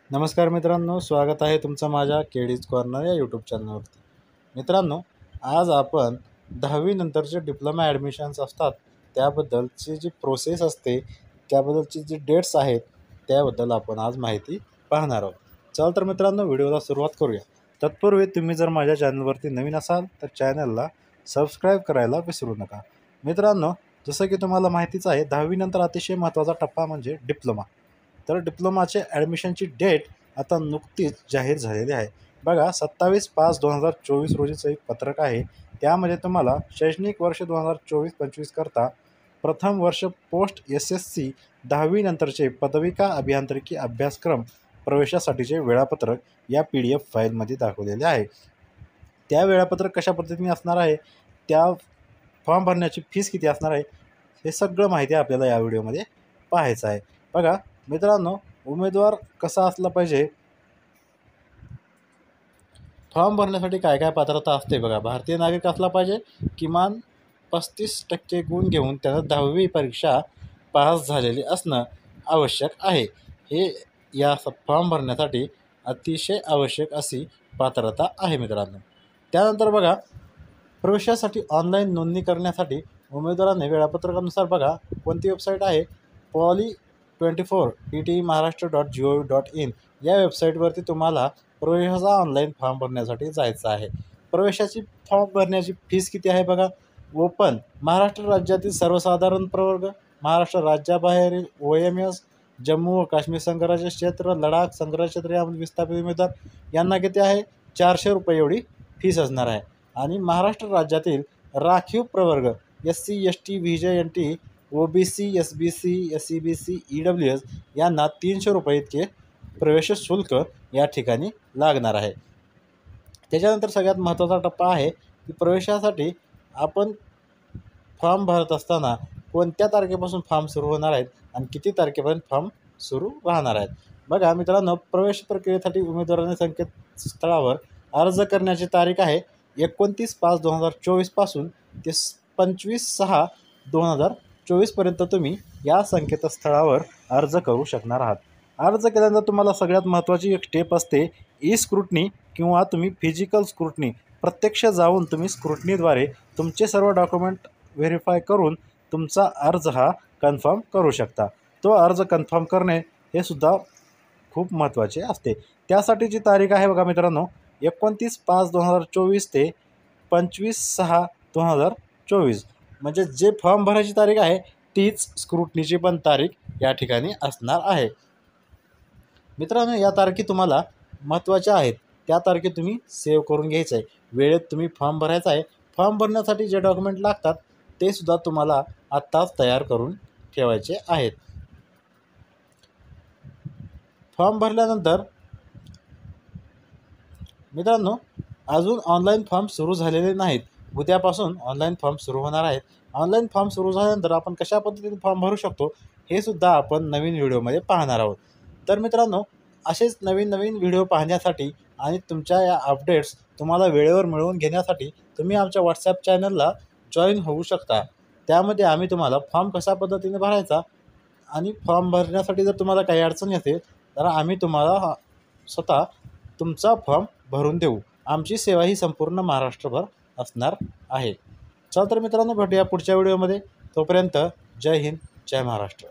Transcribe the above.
नमस्कार मित्रांनो, स्वागत आहे तुमचं माझ्या केडीज कॉर्नर या यूट्यूब चॅनलवरती. मित्रांनो, आज आपण 10वी नंतरचे डिप्लोमा ॲडमिशन्स असतात त्याबद्दलची जी प्रोसेस असते, त्याबद्दलची जी डेट्स आहेत त्याबद्दल आपण आज माहिती पाहणार आहोत. चल तर मित्रांनो, व्हिडिओला सुरुवात करूया. तत्पूर्वी तुम्ही जर माझ्या चॅनलवरती नवीन असाल तर चॅनलला सबस्क्राईब करायला विसरू नका. मित्रांनो, जसं की तुम्हाला माहितीच आहे, 10वी नंतर अतिशय महत्त्वाचा टप्पा म्हणजे डिप्लोमा. तर डिप्लोमाचे ॲडमिशनची डेट आता नुकतीच जाहीर झालेली आहे. बघा, 27/5/2024 रोजीचं एक पत्रक आहे. त्यामध्ये तुम्हाला शैक्षणिक वर्ष 2024-25 करता प्रथम वर्ष पोस्ट SSC 10वी नंतरचे पदविका अभियांत्रिकी अभ्यासक्रम प्रवेशासाठीचे वेळापत्रक या PDF फाईलमध्ये दाखवलेले आहे. त्या वेळापत्रक कशा पद्धतीने असणार आहे, त्या फॉर्म भरण्याची फीस किती असणार आहे, हे सगळं माहिती आपल्याला या व्हिडिओमध्ये पाहायचं आहे. बघा मित्रांनो, उमेदवार कसा असला पाहिजे, फॉर्म भरण्यासाठी काय काय पात्रता असते. बघा, भारतीय नागरिक असला पाहिजे, किमान 35% गुण घेऊन त्यानं 10वी परीक्षा पास झालेली असणं आवश्यक आहे. हे या फॉर्म भरण्यासाठी अतिशय आवश्यक अशी पात्रता आहे मित्रांनो. त्यानंतर बघा, प्रवेशासाठी ऑनलाईन नोंदणी करण्यासाठी उमेदवाराने वेळापत्रकानुसार बघा कोणती वेबसाईट आहे, poly24tti.maharashtra.gov.in या वेबसाईटवरती तुम्हाला प्रवेशाचा ऑनलाईन फॉर्म भरण्यासाठी जायचं आहे. प्रवेशाची फॉर्म भरण्याची फीस किती आहे बघा. ओपन महाराष्ट्र राज्यातील सर्वसाधारण प्रवर्ग, महाराष्ट्र राज्याबाहेरील OMS, जम्मू व काश्मीर संघराज्य क्षेत्र, लडाख संघराज्य क्षेत्र यामध्ये विस्थापित उमेदवार यांना किती आहे, 400 रुपये एवढी फीस असणार आहे. आणि महाराष्ट्र राज्यातील राखीव प्रवर्ग SC ST VJNT OBC SBC SEBC EWS यांना 300 रुपये इतके प्रवेश शुल्क या ठिकाणी लागणार आहे. त्याच्यानंतर सगळ्यात महत्त्वाचा टप्पा आहे की प्रवेशासाठी आपण फॉर्म भरत असताना कोणत्या तारखेपासून फॉर्म सुरू होणार आहेत आणि किती तारखेपर्यंत फॉर्म सुरू राहणार आहेत. बघा मित्रांनो, प्रवेश प्रक्रियेसाठी उमेदवाराने संकेतस्थळावर अर्ज करण्याची तारीख आहे 29/5/2024 पासून ते 25/6/2024 पर्यंत तुम्ही या संकेतस्थळावर अर्ज करू शकणार आहात. अर्ज केल्यानंतर तुम्हाला सगळ्यात महत्त्वाची एक स्टेप असते स्क्रूटनी किंवा तुम्ही फिजिकल स्क्रूटनी. प्रत्यक्ष जाऊन तुम्ही स्क्रूटनीद्वारे तुमचे सर्व डॉक्युमेंट व्हेरीफाय करून तुमचा अर्ज हा कन्फर्म करू शकता. तो अर्ज कन्फर्म करणे हे सुद्धा खूप महत्त्वाचे असते. त्यासाठी जी तारीख आहे बघा मित्रांनो, 29/5/2024 ते 25/6/2024 म्हणजे जे फॉर्म भरायची तारीख आहे तीच स्क्रूटनीची पण तारीख या ठिकाणी असणार आहे. मित्रांनो, या तारखी तुम्हाला महत्त्वाच्या आहेत. त्या तारखे तुम्ही सेव्ह करून घ्यायचं आहे. वेळेत तुम्ही फॉर्म भरायचा आहे. फॉर्म भरण्यासाठी जे डॉक्युमेंट लागतात ते सुद्धा तुम्हाला आत्ताच तयार करून ठेवायचे आहेत. फॉर्म भरल्यानंतर मित्रांनो, अजून ऑनलाईन फॉर्म सुरू झालेले नाहीत. उद्यापासून ऑनलाईन फॉर्म सुरू होणार आहेत. ऑनलाईन फॉर्म सुरू झाल्यानंतर आपण कशा पद्धतीने फॉर्म भरू शकतो हे सुद्धा आपण नवीन व्हिडिओमध्ये पाहणार आहोत. तर मित्रांनो, असेच नवीन नवीन व्हिडिओ पाहण्यासाठी आणि तुमच्या या अपडेट्स तुम्हाला वेळेवर मिळवून घेण्यासाठी तुम्ही आमच्या WhatsApp चॅनलला जॉईन होऊ शकता. त्यामध्ये आम्ही तुम्हाला फॉर्म कशा पद्धतीने भरायचा आणि फॉर्म भरण्यासाठी जर तुम्हाला काही अडचणी असेल तर आम्ही तुम्हाला स्वतः तुमचा फॉर्म भरून देऊ. आमची सेवा ही संपूर्ण महाराष्ट्रभर असणार आहे. चला तर मित्रांनो, भेटूया पुढच्या व्हिडिओमध्ये. तोपर्यंत जय हिंद, जय महाराष्ट्र.